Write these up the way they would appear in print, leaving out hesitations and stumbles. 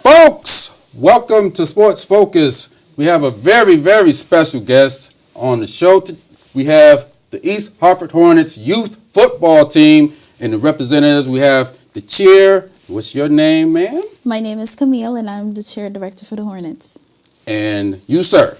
Folks, welcome to Sports Focus. We have a very, very special guest on the show. We have the East Hartford Hornets youth football team and the representatives. We have the chair. What's your name, ma'am? My name is Camille, and I'm the chair director for the Hornets. And you, sir?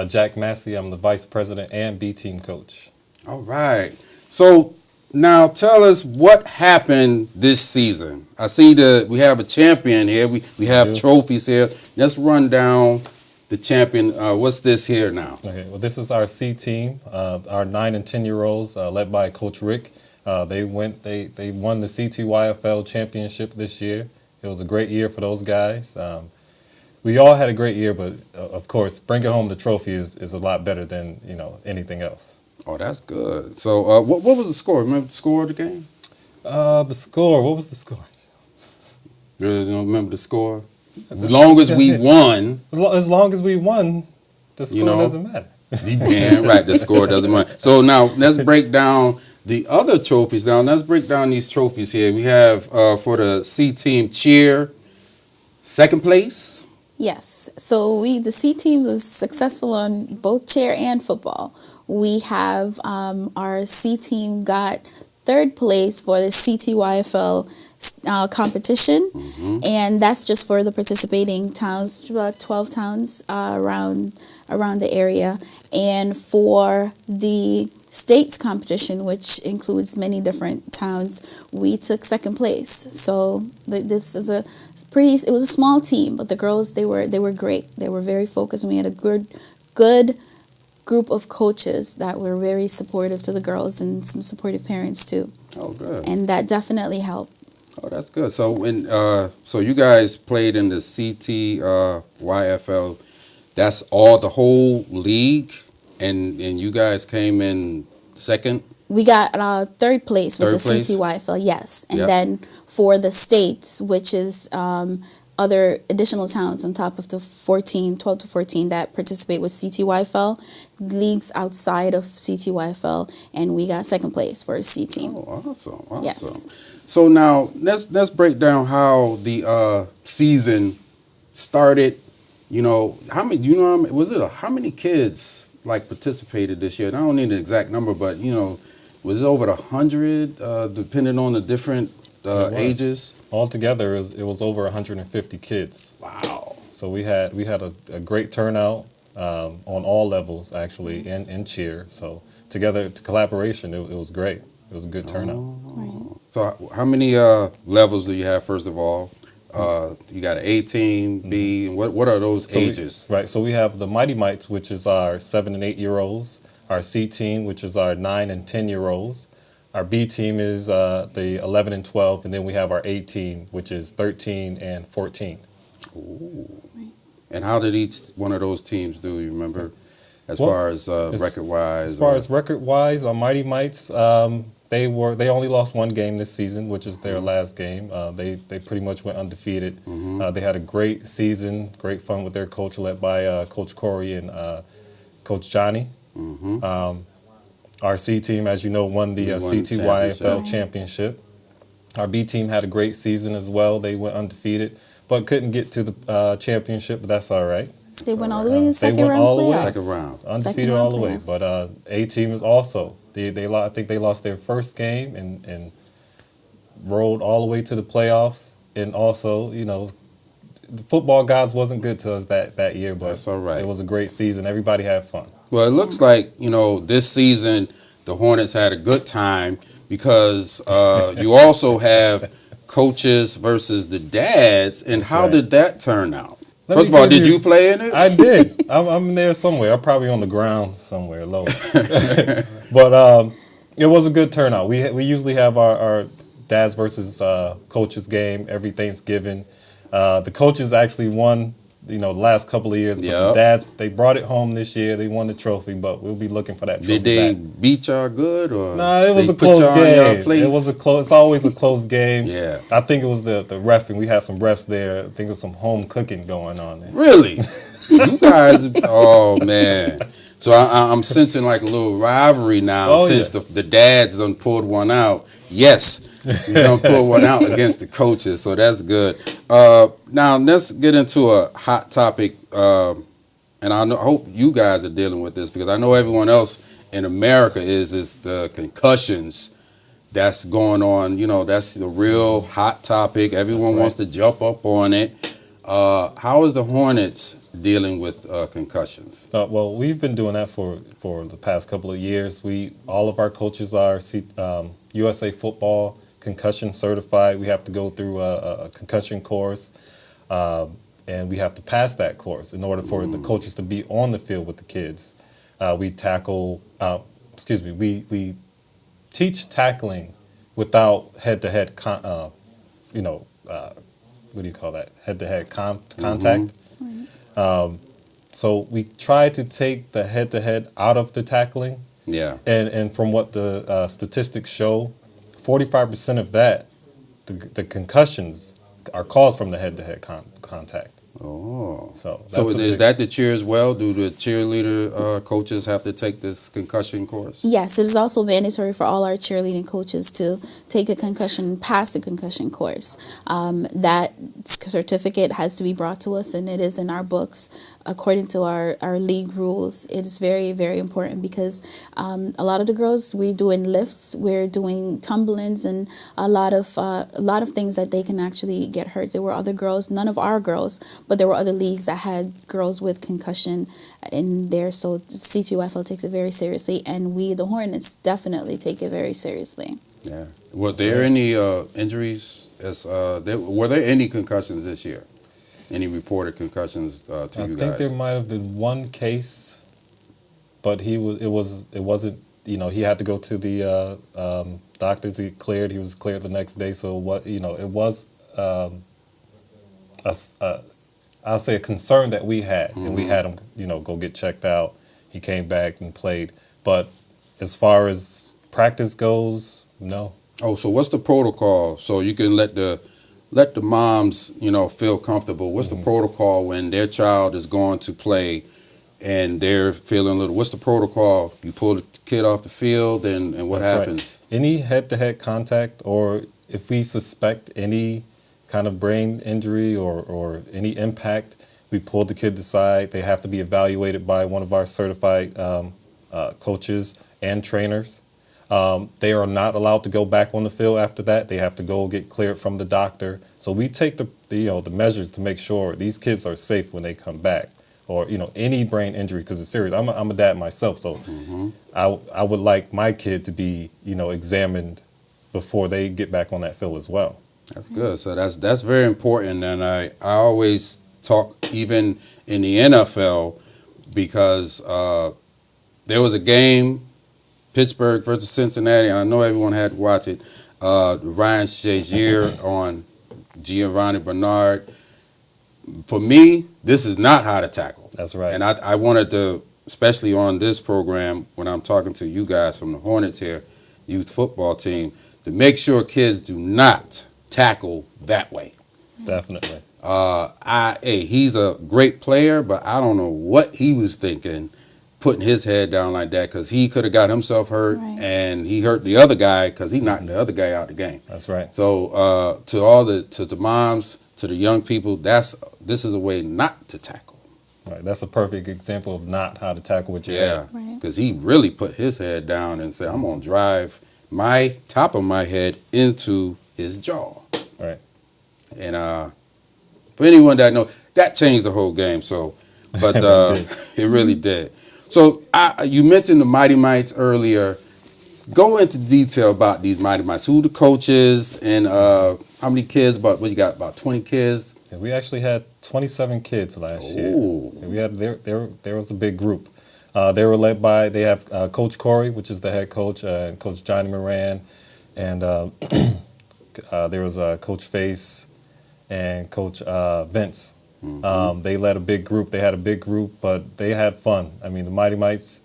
Jack Massey. I'm the vice president and B team coach. All right. So now tell us what happened this season. I see that we have a champion here. We have trophies here. Let's run down the champion. What's this here now? Okay. Well, this is our C team. Our 9 and 10-year-olds, led by Coach Rick. They won the CTYFL championship this year. It was a great year for those guys. We all had a great year, but of course, bringing home the trophy is a lot better than anything else. Oh, that's good. So, what was the score? Remember the score of the game? The score. What was the score? Really don't remember the score? As long as we won. As long as we won, the score doesn't matter. Yeah, right. The score doesn't matter. So now let's break down the other trophies. Now let's break down these trophies here. We have for the C team cheer, second place. Yes. So the C team was successful on both chair and football. We have our C team got third place for the CTYFL competition, and that's just for the participating towns, about 12 towns around the area. And for the states competition, which includes many different towns, we took second place. So this is it was a small team, but the girls, they were great. They were very focused, and we had a good group of coaches that were very supportive to the girls, and some supportive parents too. Oh, good. And that definitely helped. Oh, that's good. So so you guys played in the CTYFL. That's the whole league, and you guys came in second. We got third place with the place? CTYFL, yes. And then for the states, which is other additional towns on top of the 12 to 14 that participate with CTYFL, leagues outside of CTYFL, and we got second place for the C team. Oh, awesome. Yes. So now let's break down how the season started. How many kids participated this year? And I don't need the exact number, but was it over 100 depending on the different ages? Altogether, it was over 150 kids. Wow! So we had a great turnout on all levels actually in cheer. So together, collaboration, it was great. It was a good turnout. Right. So how many levels do you have? First of all, you got an A team, B, and what are those ages? So we have the Mighty Mites, which is our 7 and 8-year-olds. Our C team, which is our 9 and 10-year-olds. Our B team is the 11 and 12, and then we have our A team, which is 13 and 14. Ooh. Right. And how did each one of those teams do? You remember, as far as record-wise? As far as record-wise, our Mighty Mites, they only lost one game this season, which is their last game. They pretty much went undefeated. They had a great season, great fun with their coach, led by Coach Corey and Coach Johnny. Our C team, as you know, won the CTYFL championship. Our B team had a great season as well. They went undefeated, but couldn't get to the championship, but that's all right. They went all the way to the second round. Undefeated all the way. But A team is also, I think they lost their first game and rolled all the way to the playoffs. And also, the football gods wasn't good to us that year, but that's all right. It was a great season. Everybody had fun. Well, it looks like, this season the Hornets had a good time because you also have coaches versus the dads. And That's how right. did that turn out? First of all, did you play in it? I did. I'm there somewhere. I'm probably on the ground somewhere low. But it was a good turnout. We usually have our dads versus coaches game every Thanksgiving. The coaches actually won, the last couple of years. But the dads, they brought it home this year. They won the trophy, but we'll be looking for that trophy Did they back. beat y'all good? Or no, it was a close game. It's always a close game. Yeah. I think it was the ref, and we had some refs there. I think it was some home cooking going on there. Really? You guys, oh, man. So I'm sensing like a little rivalry now since the dads done pulled one out. Yes. You're going to pull one out against the coaches, so that's good. Now, let's get into a hot topic, and I hope you guys are dealing with this because I know everyone else in America is the concussions that's going on. You know, that's the real hot topic. Everyone wants to jump up on it. How is the Hornets dealing with concussions? Well, we've been doing that for the past couple of years. All of our coaches are USA Football concussion certified. We have to go through a concussion course, and we have to pass that course in order for the coaches to be on the field with the kids. We teach tackling without head-to-head, what do you call that? Head-to-head contact. So we try to take the head-to-head out of the tackling. Yeah. And from what the statistics show, 45% of that, the concussions are caused from the head-to-head contact. Oh. So is that the cheer as well? Do the cheerleader coaches have to take this concussion course? Yes, it is also mandatory for all our cheerleading coaches to pass the concussion course. That certificate has to be brought to us, and it is in our books. According to our league rules, it is very, very important because a lot of the girls, we're doing lifts, we're doing tumblings, and a lot of things that they can actually get hurt. There were other girls, none of our girls, but there were other leagues that had girls with concussion in there. So CTYFL takes it very seriously, and we, the Hornets, definitely take it very seriously. Yeah. Were there any injuries? Were there any concussions this year? Any reported concussions to you guys? I think there might have been one case, but it wasn't. He had to go to the doctors. He was cleared the next day. So it was I'll say a concern that we had, and we had him go get checked out. He came back and played, but as far as practice goes, no. Oh, so what's the protocol? So you can let the moms, feel comfortable. What's the protocol when their child is going to play and they're feeling a little? What's the protocol? You pull the kid off the field, and what happens? Right. Any head-to-head contact, or if we suspect any kind of brain injury or any impact, we pull the kid aside. They have to be evaluated by one of our certified coaches and trainers. They are not allowed to go back on the field after that. They have to go get cleared from the doctor. So we take the measures to make sure these kids are safe when they come back, or any brain injury, because it's serious. I'm a dad myself, so I would like my kid to be examined before they get back on that field as well. That's good. So that's very important, and I always talk even in the NFL because there was a game. Pittsburgh versus Cincinnati, and I know everyone had to watch it. Ryan Shazier on Giovanni Bernard. For me, this is not how to tackle. That's right. And I wanted to, especially on this program, when I'm talking to you guys from the Hornets here, youth football team, to make sure kids do not tackle that way. Definitely. He's a great player, but I don't know what he was thinking putting his head down like that, because he could have got himself hurt, and he hurt the other guy because he knocked the other guy out the game. That's right. So to the moms, to the young people, this is a way not to tackle. Right. That's a perfect example of not how to tackle with your head. Yeah, because he really put his head down and said, "I'm gonna drive my top of my head into his jaw." Right. And for anyone that knows, that changed the whole game. So, but it really did. So you mentioned the Mighty Mites earlier. Go into detail about these Mighty Mites. Who the coaches and how many kids? What you got? About 20 kids. Yeah, we actually had 27 kids last year. And we had there was a big group. They were led by Coach Corey, which is the head coach, and Coach Johnny Moran, and there was Coach Face and Coach Vince. They led a big group. They had a big group, but they had fun. I mean, the Mighty Mites,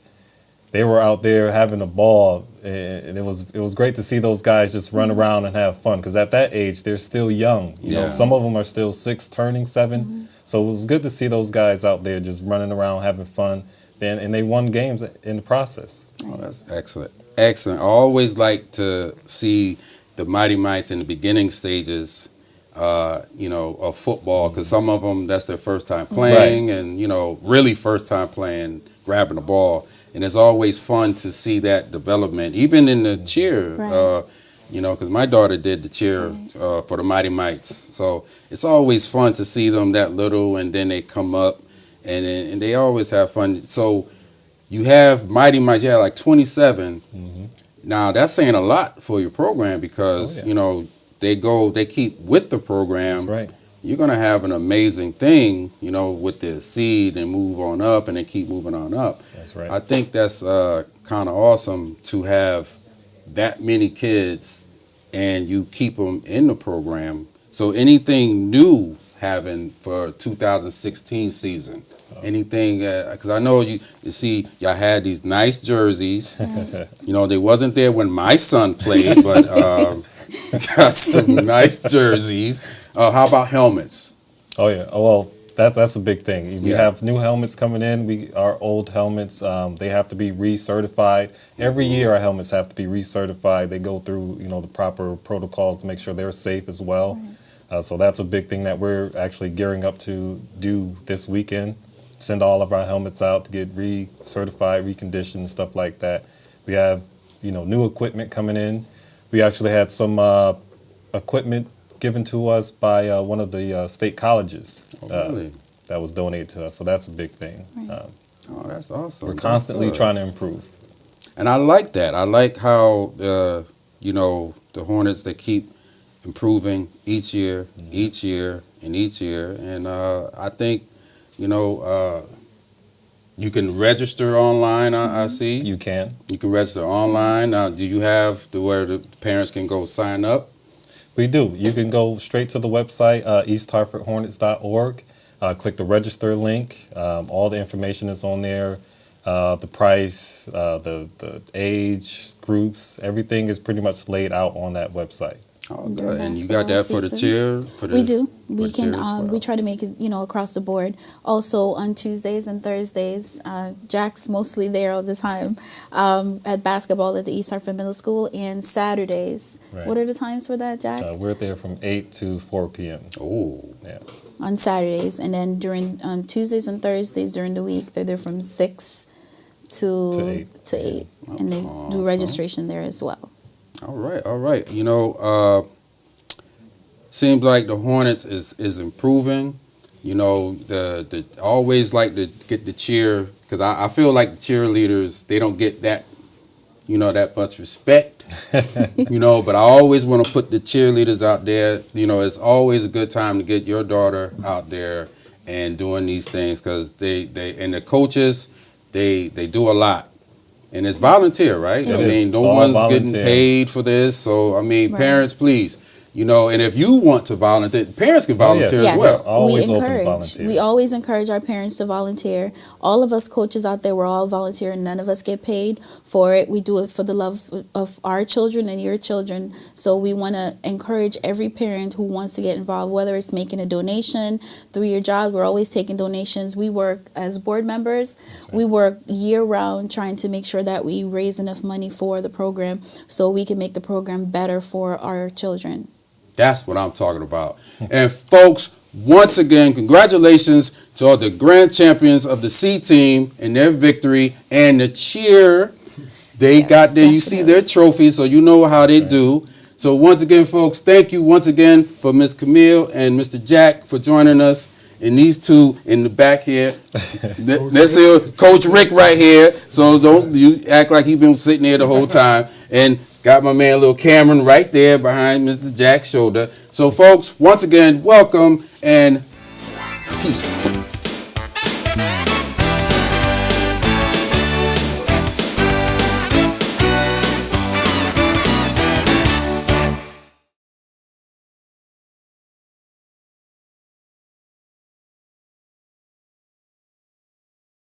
they were out there having a ball, and it was great to see those guys just run around and have fun, because at that age, they're still young. You know, some of them are still 6, turning 7. So it was good to see those guys out there just running around, having fun, and they won games in the process. Oh, that's excellent. Excellent. I always like to see the Mighty Mites in the beginning stages, of football, because some of them, that's their first time playing, and, really first time playing, grabbing the ball. And it's always fun to see that development, even in the cheer, because my daughter did the cheer for the Mighty Mites. So it's always fun to see them that little, and then they come up, and they always have fun. So you have Mighty Mites, you have like 27. Now, that's saying a lot for your program because, they keep with the program. That's right. You're going to have an amazing thing, with the seed and move on up and then keep moving on up. That's right. I think that's kind of awesome to have that many kids and you keep them in the program. So anything new having for 2016 season? Anything, because I know you see, y'all had these nice jerseys. They wasn't there when my son played, but got some nice jerseys. How about helmets? Oh yeah. Well, that's a big thing. We have new helmets coming in. Our old helmets, they have to be recertified. Every year, our helmets have to be recertified. They go through the proper protocols to make sure they're safe as well. So that's a big thing that we're actually gearing up to do this weekend. Send all of our helmets out to get recertified, reconditioned, stuff like that. We have, new equipment coming in. We actually had some equipment given to us by one of the state colleges. Really? That was donated to us. So that's a big thing. That's awesome. We're constantly trying to improve. And I like that. I like how, the Hornets, they keep improving each year, and each year. And I think, you can register online, I see. You can. You can register online. Now, do you have where the parents can go sign up? We do. You can go straight to the website, easthartfordhornets.org. Click the register link. All the information is on there. The price, the age, groups, everything is pretty much laid out on that website. Oh, good. And you got that for the cheer? We do. We can. We try to make it, across the board. Also on Tuesdays and Thursdays, Jack's mostly there all the time at basketball at the East Hartford Middle School, and Saturdays. Right. What are the times for that, Jack? We're there from 8 to 4 p.m. Oh, yeah. On Saturdays, and then on Tuesdays and Thursdays during the week, they're there from 6 to 8, and they do registration there as well. All right. Seems like the Hornets is improving. The always like to get the cheer, because I feel like the cheerleaders, they don't get that, that much respect. But I always want to put the cheerleaders out there. It's always a good time to get your daughter out there and doing these things, because they and the coaches, they do a lot. And it's volunteer, right? No one's getting paid for this. So, parents, please, and if you want to volunteer, parents can volunteer as well. We always encourage our parents to volunteer. All of us coaches out there, we're all volunteer, and none of us get paid for it. We do it for the love of our children and your children. So we want to encourage every parent who wants to get involved, whether it's making a donation through your job. We're always taking donations. We work as board members. We work year round trying to make sure that we raise enough money for the program so we can make the program better for our children. That's what I'm talking about. And folks, once again, congratulations to all the grand champions of the C team and their victory, and the cheer. They got there. You see their trophy, so you know how they do. So once again, folks, thank you once again for Ms. Camille and Mr. Jack for joining us. And these two in the back here. This is Coach Rick right here. So don't you act like he's been sitting there the whole time. And got my man, little Cameron, right there behind Mr. Jack's shoulder. So, folks, once again, welcome and peace.